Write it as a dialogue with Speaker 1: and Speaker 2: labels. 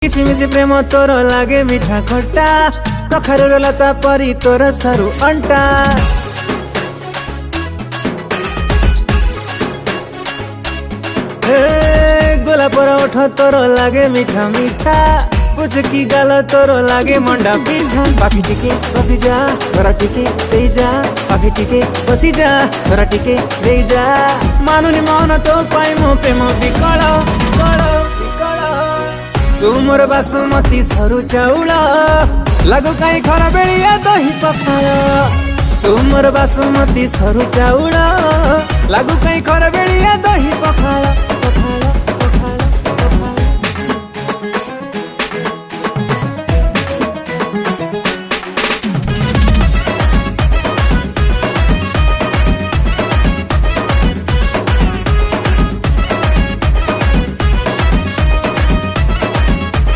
Speaker 1: किसिमिसी प्रेम तोर लागे मीठा खट्टा कखारू लता परी तोर सरू अंटा गोलापर ओठ तोर लागे मीठा मीठा पूछ की गाल तोर लागे मंडा पीठा पाखी टिके बसी जा तोरा टिके दे जा पाखी टिके बसी जा तोरा टिके दे जा मानुनी मन तो पाई मो प्रेम विकल तू मोर बासुमती सरू चाउल लागू कहीं खरा बेलिया दही पखाल तू मोर बासुमती सरू चाउल लागू कहीं खरा बेलिया दही पखाल।